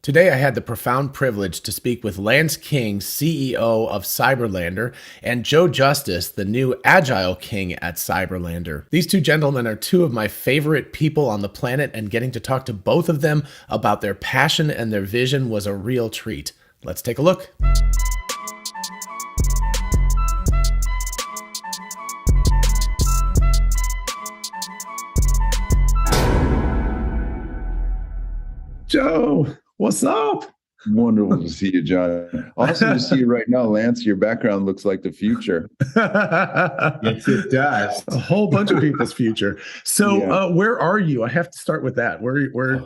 Today, I had the profound privilege to speak with Lance King, CEO of Cyberlandr, and Joe Justice, the new Agile King at Cyberlandr. These two gentlemen are two of my favorite people on the planet, and getting to talk to both of them about their passion and their vision was a real treat. Let's take a look. Joe, what's up? Wonderful to see you, John. Awesome to see you right now, Lance. Your background looks like the future. Yes, it does. A whole bunch of people's future. So, Yeah. Where are you? I have to start with that. Where?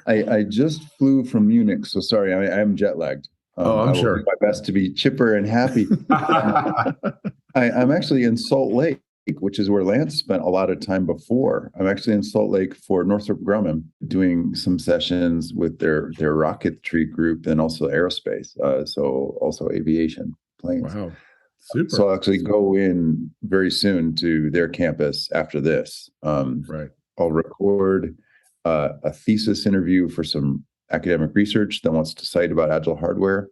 I just flew from Munich, so sorry, I'm jet lagged. I'm I will sure. do my best to be chipper and happy. I'm actually in Salt Lake, which is where Lance spent a lot of time before. I'm actually in Salt Lake for Northrop Grumman, doing some sessions with their rocketry group and also aerospace, so also aviation planes. Wow, super. So I'll actually go in very soon to their campus after this. Right. I'll record a thesis interview for some academic research that wants to cite about Agile hardware,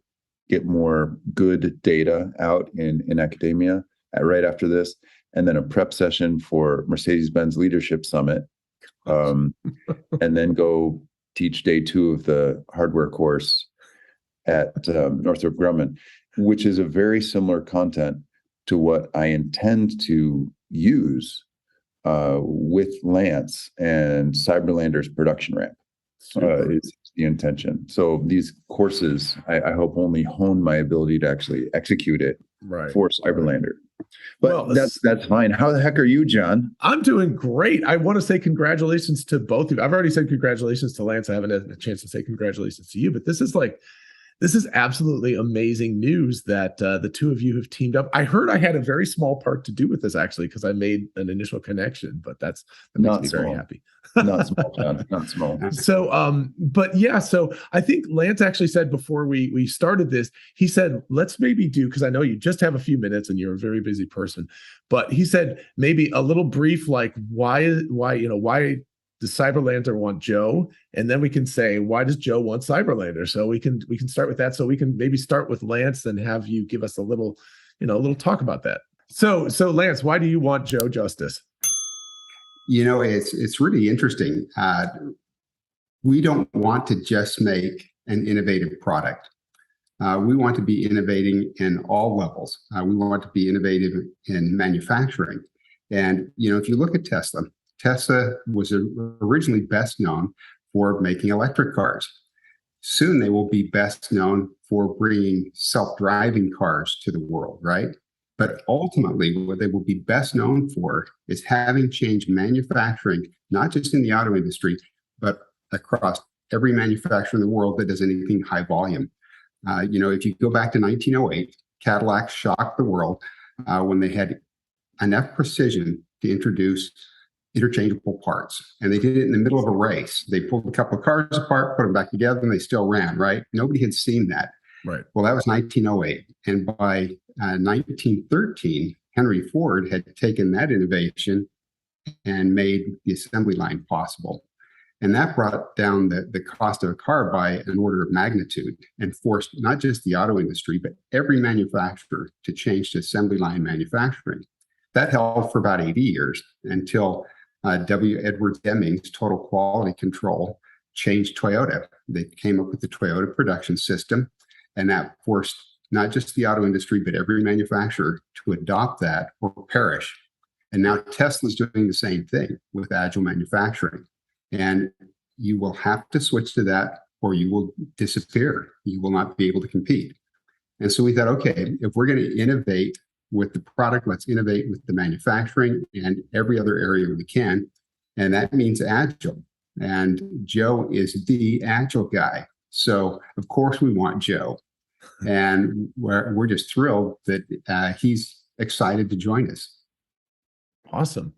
get more good data out in academia right after this, and then a prep session for Mercedes-Benz Leadership Summit, and then go teach day 2 of the hardware course at Northrop Grumman, which is a very similar content to what I intend to use with Lance and Cyberlandr's production ramp. Is the intention. So these courses, I hope, only hone my ability to actually execute it for Cyberlandr. But that's fine. How the heck are you, John? I'm doing great. I want to say congratulations to both of you. I've already said congratulations to Lance. I haven't had a chance to say congratulations to you, but this is absolutely amazing news that the two of you have teamed up. I heard I had a very small part to do with this, actually, because I made an initial connection, but that makes me very happy. Not small, John. Not small. So, but yeah, so I think Lance actually said before we started this, he said, let's maybe do, because I know you just have a few minutes and you're a very busy person, but he said maybe a little brief, like why does Cyberlandr want Joe? And then we can say, why does Joe want Cyberlandr? So we can start with that. So we can maybe start with Lance and have you give us a little talk about that. So Lance, why do you want Joe Justice? It's really interesting. We don't want to just make an innovative product. We want to be innovating in all levels. We want to be innovative in manufacturing. And, if you look at Tesla was originally best known for making electric cars. Soon they will be best known for bringing self-driving cars to the world, right? But ultimately, what they will be best known for is having changed manufacturing, not just in the auto industry, but across every manufacturer in the world that does anything high volume. If you go back to 1908, Cadillac shocked the world when they had enough precision to introduce interchangeable parts. And they did it in the middle of a race. They pulled a couple of cars apart, put them back together, and they still ran, right? Nobody had seen that. Right. Well, that was 1908. And by 1913, Henry Ford had taken that innovation and made the assembly line possible. And that brought down the cost of a car by an order of magnitude and forced not just the auto industry, but every manufacturer to change to assembly line manufacturing. That held for about 80 years until W. Edward Deming's Total Quality Control changed Toyota. They came up with the Toyota production system, and that forced not just the auto industry, but every manufacturer to adopt that or perish. And now Tesla's doing the same thing with agile manufacturing. And you will have to switch to that or you will disappear. You will not be able to compete. And so we thought, okay, if we're going to innovate with the product, let's innovate with the manufacturing and every other area we can. And that means agile. And Joe is the agile guy. So of course we want Joe. And we're just thrilled that he's excited to join us. Awesome.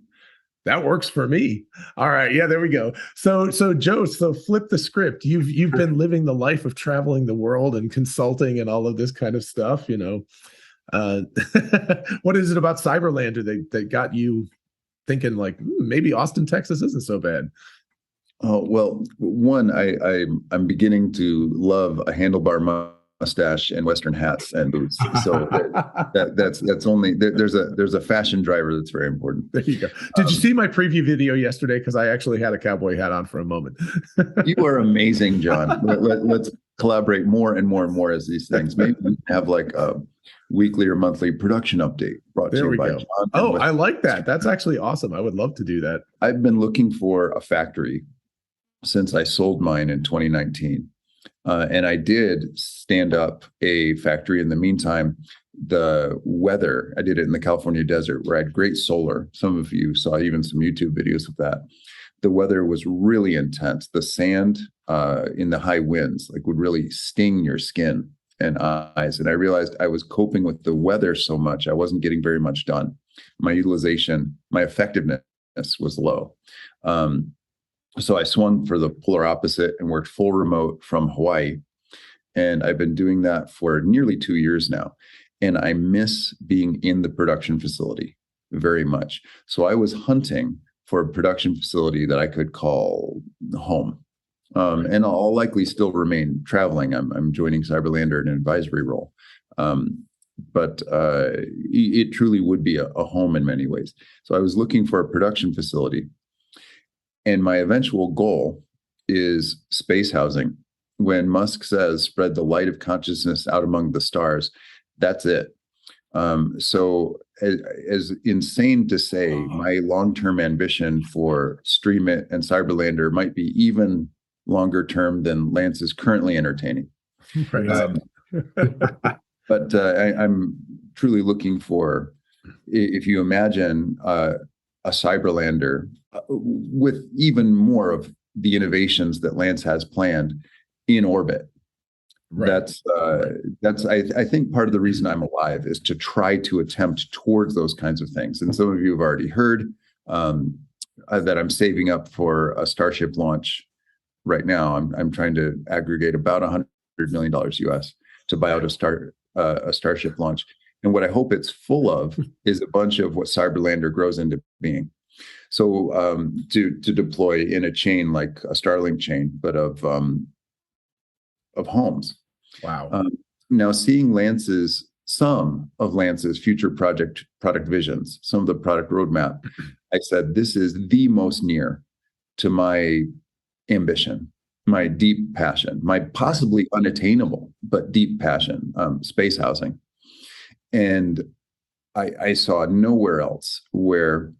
That works for me. All right. Yeah, there we go. So Joe, flip the script. You've been living the life of traveling the world and consulting and all of this kind of stuff, What is it about Cyberlandr that got you thinking like maybe Austin, Texas isn't so bad? Oh, well, one, I'm beginning to love a handlebar mustache and Western hats and boots. So that's only there's a fashion driver that's very important. There you go. Did you see my preview video yesterday? Because I actually had a cowboy hat on for a moment. You are amazing, John. Let's collaborate more and more and more as these things. Maybe we can have like a weekly or monthly production update brought to you by John. Oh, I like that. That's actually awesome. I would love to do that. I've been looking for a factory since I sold mine in 2019. And I did stand up a factory in the meantime. The weather, I did it in the California desert where I had great solar. Some of you saw even some YouTube videos of that. The weather was really intense. The sand in the high winds would really sting your skin and eyes. And I realized I was coping with the weather so much, I wasn't getting very much done. My utilization, my effectiveness was low. So I swung for the polar opposite and worked full remote from Hawaii. And I've been doing that for nearly 2 years now. And I miss being in the production facility very much. So I was hunting for a production facility that I could call home. And I'll likely still remain traveling. I'm joining Cyberlandr in an advisory role. But it truly would be a home in many ways. So I was looking for a production facility. And my eventual goal is space housing. When Musk says, spread the light of consciousness out among the stars, that's it. So as insane to say, my long-term ambition for Streamit and Cyberlandr might be even longer term than Lance is currently entertaining. Right. But I'm truly looking for, if you imagine a Cyberlandr with even more of the innovations that Lance has planned in orbit. Right. That's I think part of the reason I'm alive is to try to attempt towards those kinds of things. And some of you have already heard that I'm saving up for a Starship launch right now. I'm trying to aggregate about $100 million US to buy out a Starship launch. And what I hope it's full of is a bunch of what Cyberlandr grows into being. So to deploy in a chain like a Starlink chain, but of homes. Wow. Now seeing some of Lance's future product visions, some of the product roadmap, I said, this is the most near to my ambition, my deep passion, my possibly unattainable, but deep passion, space housing. And I saw nowhere else where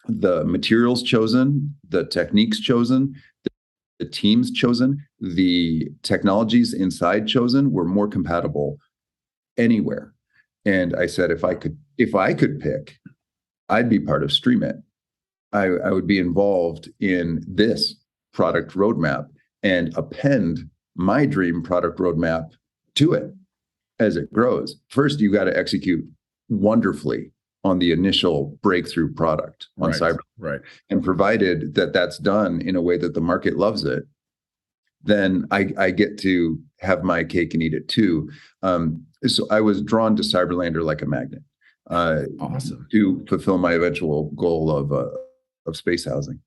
the materials chosen, the techniques chosen, the teams chosen, the technologies inside chosen were more compatible anywhere. And I said, if I could pick, I'd be part of Streamit. I would be involved in this product roadmap and append my dream product roadmap to it as it grows. First, you got to execute wonderfully on the initial breakthrough product on Cyber. Right. And provided that that's done in a way that the market loves it, then I get to have my cake and eat it too. So I was drawn to Cyberlandr like a magnet. Awesome. To fulfill my eventual goal of space housing.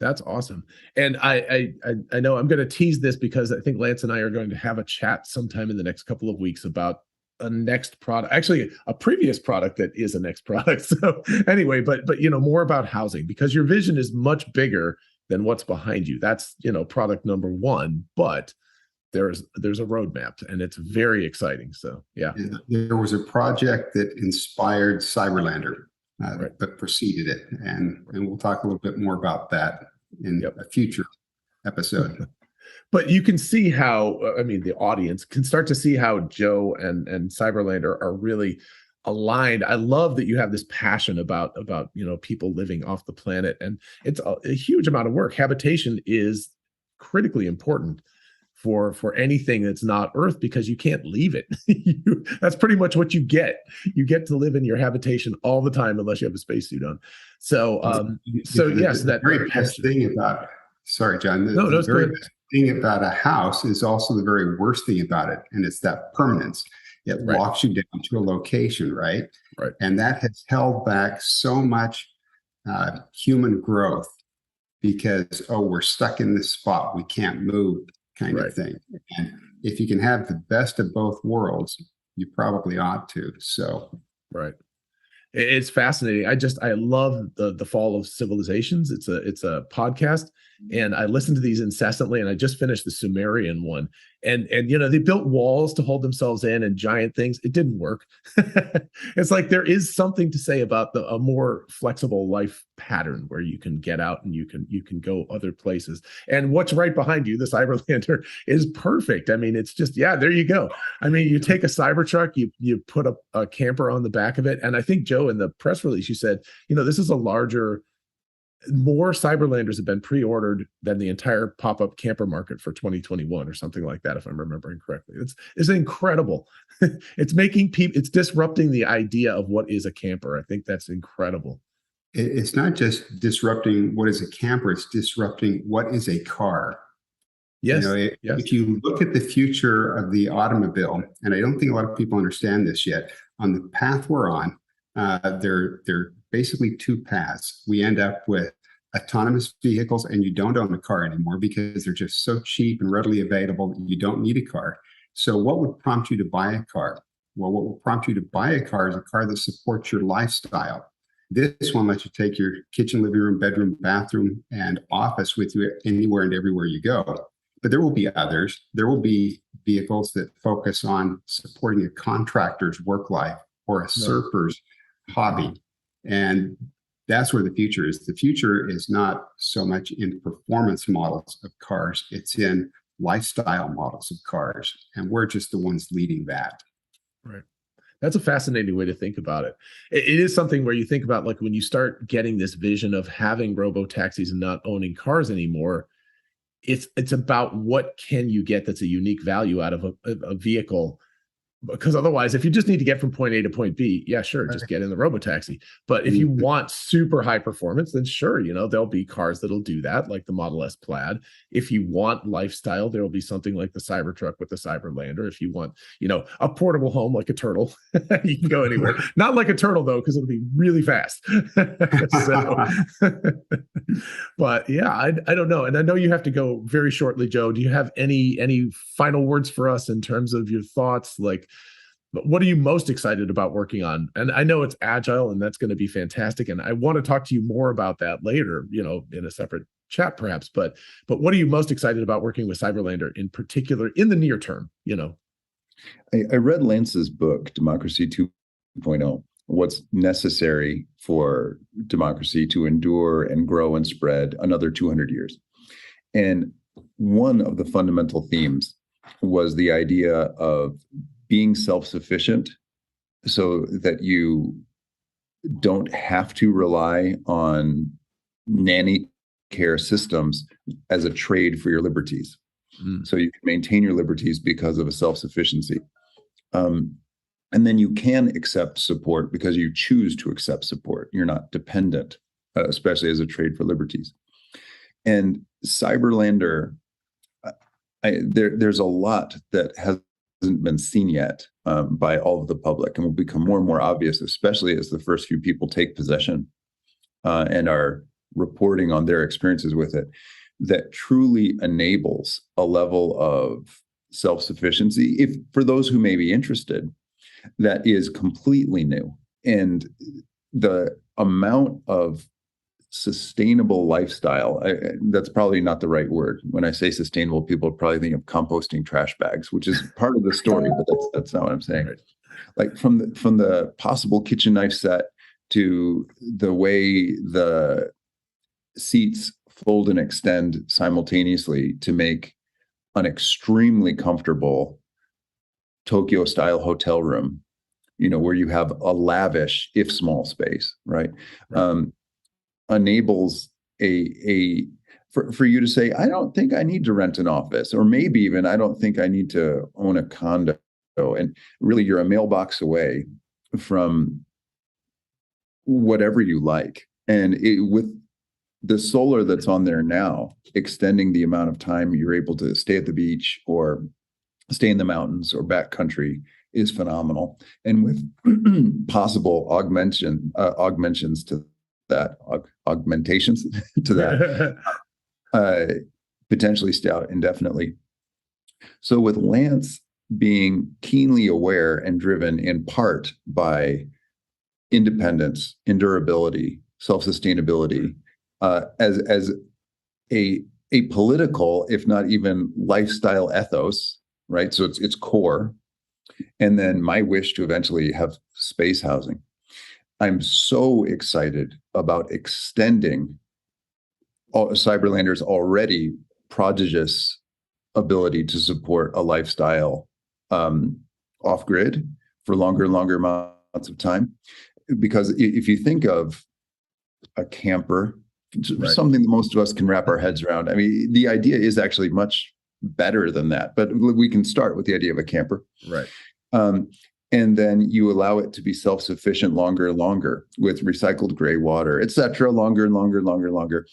That's awesome. And I know I'm going to tease this because I think Lance and I are going to have a chat sometime in the next couple of weeks about a next product, actually a previous product that is a next product. So anyway, but more about housing, because your vision is much bigger than what's behind you. That's, product number one, but there's a roadmap and it's very exciting. So yeah. There was a project that inspired Cyberlandr, but preceded it. And we'll talk a little bit more about that in a future episode. But you can see how, the audience can start to see how Joe and Cyberlandr are really aligned. I love that you have this passion about people living off the planet, and it's a huge amount of work. Habitation is critically important for anything that's not Earth, because you can't leave it. That's pretty much what you get. You get to live in your habitation all the time unless you have a spacesuit on. So, yes, that very best thing about. Sorry, John. The very best thing about a house is also the very worst thing about it, and it's that permanence. It locks you down to a location, right? Right. And that has held back so much human growth because, oh, we're stuck in this spot, we can't move, kind Right. of thing. And if you can have the best of both worlds, you probably ought to. So, Right. It's fascinating. I love the Fall of Civilizations. It's a podcast, and I listen to these incessantly. And I just finished the Sumerian one, and they built walls to hold themselves in and giant things. It didn't work. It's like there is something to say about a more flexible life pattern where you can get out and you can go other places. And what's right behind you, the Cyberlandr, is perfect. I mean, it's just, yeah, there you go. I mean, you take a Cybertruck, you put a camper on the back of it, and I think, Joe, in the press release, you said, this is more Cyberlanders have been pre-ordered than the entire pop-up camper market for 2021 or something like that, if I'm remembering correctly. It's incredible. It's disrupting the idea of what is a camper. I think that's incredible. it's not just disrupting what is a camper, it's disrupting what is a car. Yes. Yes. If you look at the future of the automobile, and I don't think a lot of people understand this yet, on the path we're on, there are basically two paths. We end up with autonomous vehicles, and you don't own a car anymore because they're just so cheap and readily available that you don't need a car. So what would prompt you to buy a car? Well, what will prompt you to buy a car is a car that supports your lifestyle. This one lets you take your kitchen, living room, bedroom, bathroom, and office with you anywhere and everywhere you go. But there will be others. There will be vehicles that focus on supporting a contractor's work life or a surfer's hobby. And that's where the future is. The future is not so much in performance models of cars, it's in lifestyle models of cars. And we're just the ones leading that. Right. That's a fascinating way to think about it. It is something where you think about, like, when you start getting this vision of having robo-taxis and not owning cars anymore, it's about what can you get that's a unique value out of a vehicle. Because otherwise, if you just need to get from point A to point B, yeah, sure, just get in the robotaxi. But if you want super high performance, then sure, there'll be cars that'll do that, like the Model S Plaid. If you want lifestyle, there will be something like the Cybertruck with the Cyberlandr. If you want, a portable home like a turtle, you can go anywhere. Not like a turtle, though, because it'll be really fast. But yeah, I don't know. And I know you have to go very shortly, Joe. Do you have any final words for us in terms of your thoughts? Like, what are you most excited about working on? And I know it's Agile, and that's going to be fantastic. And I want to talk to you more about that later, in a separate chat perhaps. But what are you most excited about working with Cyberlandr in particular in the near term? I read Lance's book, Democracy 2.0, what's necessary for democracy to endure and grow and spread another 200 years. And one of the fundamental themes was the idea of being self-sufficient so that you don't have to rely on nanny care systems as a trade for your liberties. So you can maintain your liberties because of a self-sufficiency. And then you can accept support because you choose to accept support. You're not dependent, especially as a trade for liberties. And Cyberlandr, there's a lot that hasn't been seen yet by all of the public, and will become more and more obvious, especially as the first few people take possession and are reporting on their experiences with it, that truly enables a level of self-sufficiency, if for those who may be interested, that is completely new. And the amount of sustainable lifestyle, that's probably not the right word. When I say sustainable, people probably think of composting trash bags, which is part of the story, but that's not what I'm saying. Right. Like from the possible kitchen knife set to the way the seats fold and extend simultaneously to make an extremely comfortable Tokyo style hotel room, where you have a lavish, if small, space, right? Enables for you to say, I don't think I need to rent an office, or maybe even I don't think I need to own a condo. And really, you're a mailbox away from whatever you like. And with the solar that's on there now, extending the amount of time you're able to stay at the beach or stay in the mountains or backcountry is phenomenal. And with possible augmentations to that, augmentations to that, potentially stay out indefinitely. So with Lance being keenly aware and driven in part by independence, endurability, self-sustainability, as a political, if not even lifestyle ethos, right? So it's core. And then my wish to eventually have space housing. I'm so excited about extending Cyberlandr's already prodigious ability to support a lifestyle off-grid for longer and longer amounts of time. Because if you think of a camper, right, something that most of us can wrap our heads around. I mean, the idea is actually much better than that, but we can start with the idea of a camper. Right. And then you allow it to be self-sufficient longer and longer with recycled gray water, et cetera, longer and longer and longer and longer.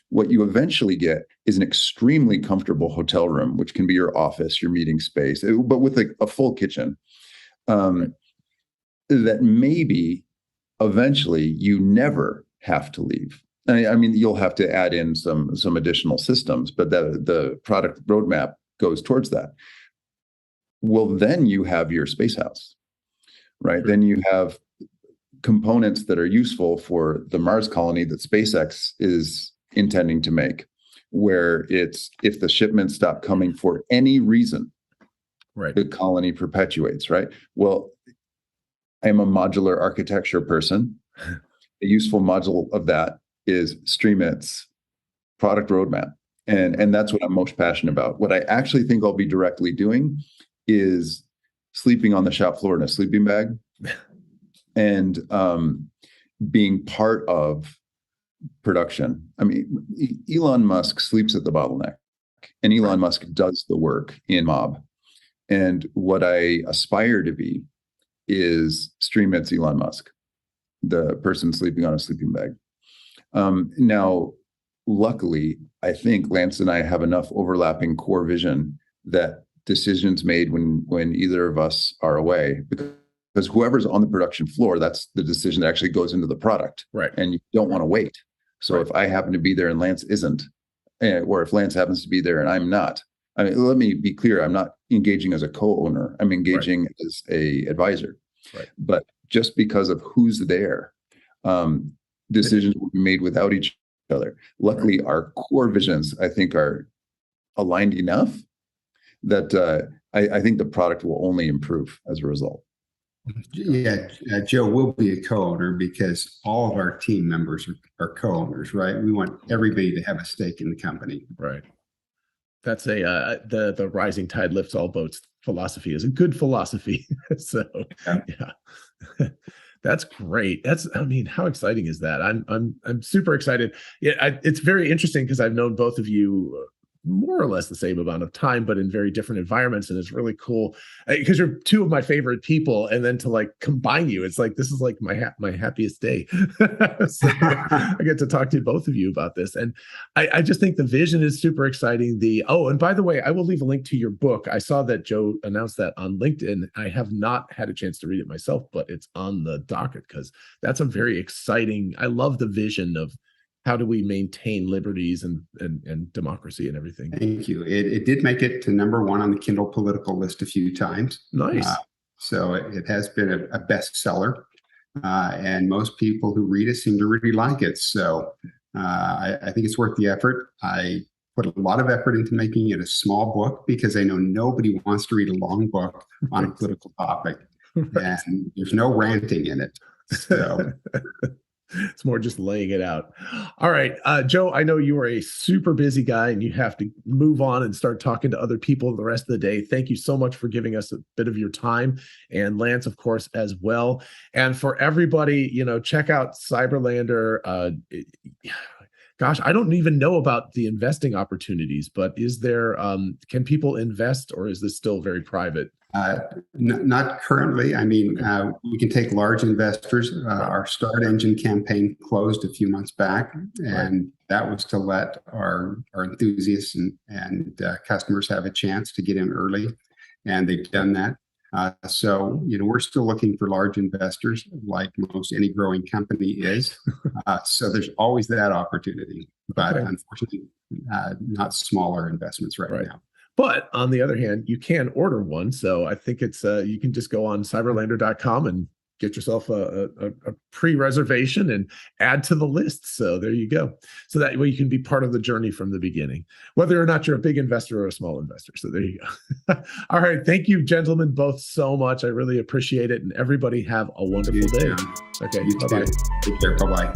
What you eventually get is an extremely comfortable hotel room, which can be your office, your meeting space, but with a full kitchen. Right. That maybe eventually you never have to leave. I mean, you'll have to add in some additional systems, but the product roadmap goes towards that. Well, then you have your space house, right? Sure. Then you have components that are useful for the Mars colony that SpaceX is intending to make, where it's if the shipments stop coming for any reason, right, the colony perpetuates, right? Well, I'm a modular architecture person. A useful module of that is StreamIt's product roadmap. And that's what I'm most passionate about. What I actually think I'll be directly doing is sleeping on the shop floor in a sleeping bag and being part of production. I mean, Elon Musk sleeps at the bottleneck, and Elon Musk does the work in mob. And what I aspire to be is StreamIt's Elon Musk, the person sleeping on a sleeping bag. Now, luckily, I think Lance and I have enough overlapping core vision that decisions made when either of us are away, because whoever's on the production floor, that's the decision that actually goes into the product. Right. And you don't want to wait. So if I happen to be there and Lance isn't, or if Lance happens to be there and I'm not, I mean, let me be clear, I'm not engaging as a co-owner. I'm engaging as a advisor. Right. But just because of who's there, decisions will be made without each other. Luckily, our core visions, I think, are aligned enough that I think the product will only improve as a result. Yeah, Joe will be a co-owner because all of our team members are co-owners, right? We want everybody to have a stake in the company. Right. That's the rising tide lifts all boats philosophy is a good philosophy. So yeah. That's great. I mean, how exciting is that? I'm super excited. Yeah, it's very interesting because I've known both of you more or less the same amount of time, but in very different environments. And it's really cool because you're two of my favorite people. And then to like combine you, it's like, this is like my happiest day. So I get to talk to both of you about this. And I just think the vision is super exciting. And by the way, I will leave a link to your book. I saw that Joe announced that on LinkedIn. I have not had a chance to read it myself, but it's on the docket because that's a very exciting, I love the vision of how do we maintain liberties and democracy and everything? Thank you. It did make it to #1 on the Kindle political list a few times. Nice. So it has been a bestseller, and most people who read it seem to really like it. So I think it's worth the effort. I put a lot of effort into making it a small book because I know nobody wants to read a long book on a political topic, and there's no ranting in it. So. It's more just laying it out. All right, Joe, I know you are a super busy guy and you have to move on and start talking to other people the rest of the day. Thank you so much for giving us a bit of your time, and Lance, of course, as well. And for everybody, check out Cyberlandr. Gosh, I don't even know about the investing opportunities, but is there, can people invest or is this still very private? Not currently. I mean, we can take large investors. Our Start Engine campaign closed a few months back, and that was to let our enthusiasts and customers have a chance to get in early, and they've done that. So, we're still looking for large investors, like most any growing company is. So there's always that opportunity, but unfortunately, not smaller investments right now. But on the other hand, you can order one. So I think it's you can just go on cyberlandr.com and get yourself a pre-reservation and add to the list. So there you go. So that way you can be part of the journey from the beginning, whether or not you're a big investor or a small investor. So there you go. All right. Thank you, gentlemen, both so much. I really appreciate it. And everybody have a wonderful day. John. Okay. You bye-bye. Take care. Bye-bye.